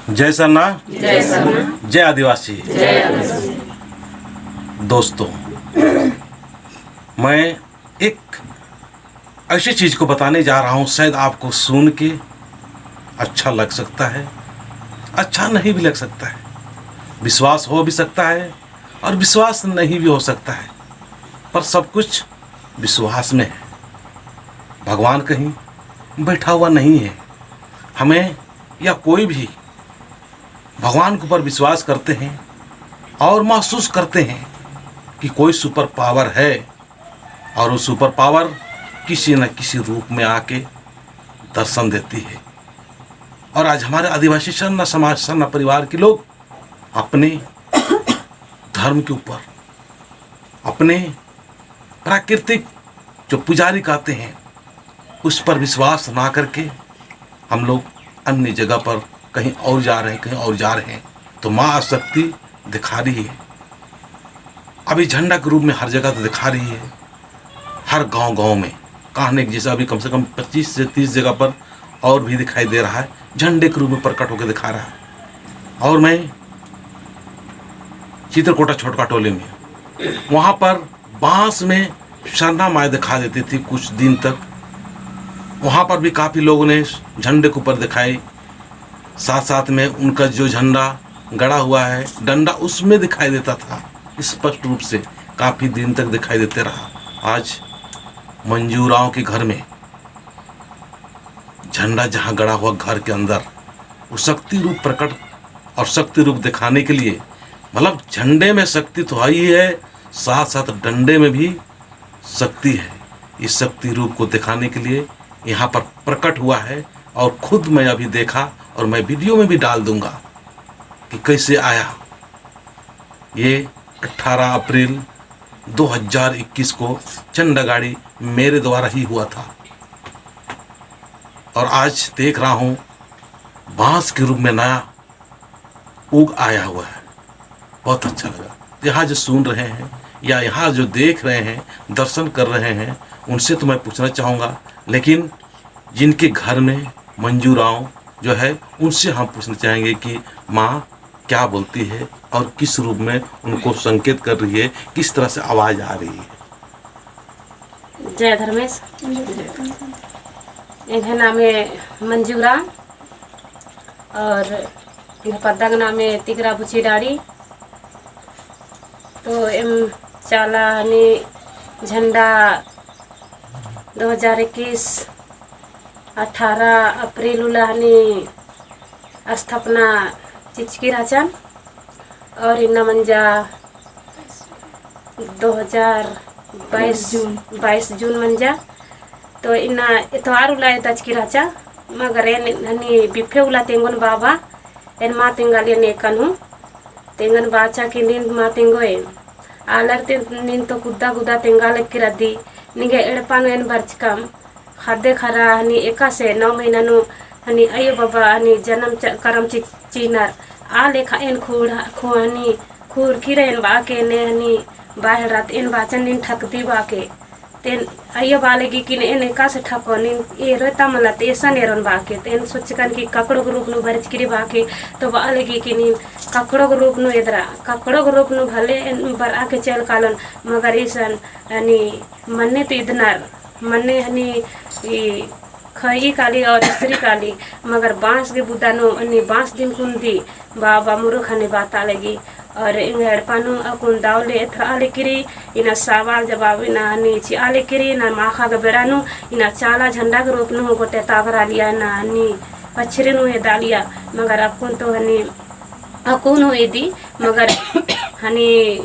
जय सरना, जय सरना, जय आदिवासी। जय आदिवासी। दोस्तों, मैं एक ऐसी चीज को बताने जा रहा हूं, शायद आपको सुन के अच्छा लग सकता है, अच्छा नहीं भी लग सकता है, विश्वास हो भी सकता है और विश्वास नहीं भी हो सकता है, पर सब कुछ विश्वास में है। भगवान कहीं बैठा हुआ नहीं है। हमें या कोई भी भगवान के ऊपर विश्वास करते हैं और महसूस करते हैं कि कोई सुपर पावर है, और वो सुपर पावर किसी न किसी रूप में आके दर्शन देती है। और आज हमारे आदिवासी सरना समाज, सरना परिवार के लोग अपने धर्म के ऊपर, अपने प्राकृतिक जो पुजारी कहते हैं उस पर विश्वास ना करके हम लोग अन्य जगह पर कहीं और जा रहे हैं, कहीं और जा रहे हैं। तो माँ शक्ति दिखा रही है, अभी झंडा के रूप में हर जगह तो दिखा रही है, हर गांव गांव में कहने की जैसे अभी कम से कम 25 से 30 जगह पर और भी दिखाई दे रहा है, झंडे के रूप में प्रकट होकर दिखा रहा है। और मैं चित्रकोटा छोटका टोले में, वहाँ पर बांस में सरना माए दिखा देती थी कुछ दिन तक। वहाँ पर भी काफ़ी लोगों ने झंडे के ऊपर दिखाई, साथ साथ में उनका जो झंडा गड़ा हुआ है डंडा उसमें दिखाई देता था, स्पष्ट रूप से काफ़ी दिन तक दिखाई देते रहा। आज मंजूराओं के घर में झंडा जहाँ गड़ा हुआ घर के अंदर, वो शक्ति रूप प्रकट और शक्ति रूप दिखाने के लिए, मतलब झंडे में शक्ति तो आई है, साथ साथ डंडे में भी शक्ति है। इस शक्ति रूप को दिखाने के लिए यहाँ पर प्रकट हुआ है, और खुद मैं अभी देखा और मैं वीडियो में भी डाल दूंगा कि कैसे आया। ये 18 अप्रैल 2021 को झंडा गाड़ी मेरे द्वारा ही हुआ था, और आज देख रहा हूँ बांस के रूप में नया उग आया हुआ है। बहुत अच्छा लगा। यहाँ जो सुन रहे हैं या यहाँ जो देख रहे हैं, दर्शन कर रहे हैं, उनसे तो मैं पूछना चाहूँगा, लेकिन जिनके घर में मंजूराओं जो है उनसे हम पूछना चाहेंगे कि माँ क्या बोलती है और किस रूप में उनको संकेत कर रही है, किस तरह से आवाज़ आ रही है। जय धर्मेश। इनका नाम है मंजूरा और इनका पद्दा का नाम है तिगरा बुची डाड़ी। तो एम चाला हनी झंडा 2021 18 अप्रैल उलाहनी स्थापना चिचकी राचन, और इन्ना मंजा 22 जून मंजा। तो इन्ना इतवार उलाय तचकी राचा मगर हनी बिफे उला तेंगन बाबा एन मा तेंगाल ने कनु तेंगन बाचा की नींद मा तेंगोए आलर ते नींद तो गुद्दा गुद्दा तेंगाल की रद्दी निगे एड़पान एन बर्चकम खाद्य खरा हनी एका से 9 महीना नु हनी अयो बाबा हनी जन्म करम चीनर आ लेखा एन खुआनी खूर खीरेन बाके ने हनी बाहर रात एन बाचन नींद ठकती बाके तेन अयो बालेगी कि एन एका से ठको नींद ए रहता मला तेसा नेरन बाके तेन सोचकन की ककड़ो के रूप नु भरच किरी बाके तो बालेगी कि नींद ककड़ो के रूप नु एदरा ककड़ो के रूप नु भले बर आके चल कालन मगर ईसन हनी मन्ने तो इदनार मन्ने हनी खई काली और स्त्री काली मगर बांस के बुदानो अन्नी बांस दिन कुंदी बाबा मुरु खाने बात आलेगी। और इन हड़पानु अकुन दावले एथरा आले किरी इना सवाल जवाब इना नीची आले किरी ना माखा के बेरानु इना चाला झंडा के रूप नु गोटे तागरा लिया ना हनी पछरे नु हे दालिया मगर अकुन तो हनी अकुन हो एदी मगर हनी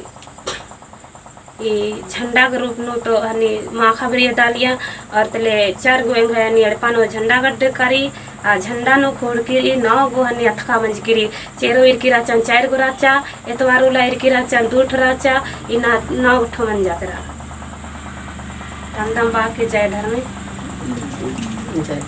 झंडा के रूप नु तो हनी माखा बरिया डालिया और तले 4 गो हनी अड़पानो झंडा गड्ढे करी आ झंडा नु खोड़ की 9 गो हनी अथका मंज किरी चेरो इर की राचा 4 गो राचा एतवार उला इर की राचा 2 ठो राचा इना 9 ठो मन जातरा दम दम बा के जय धर्म जय।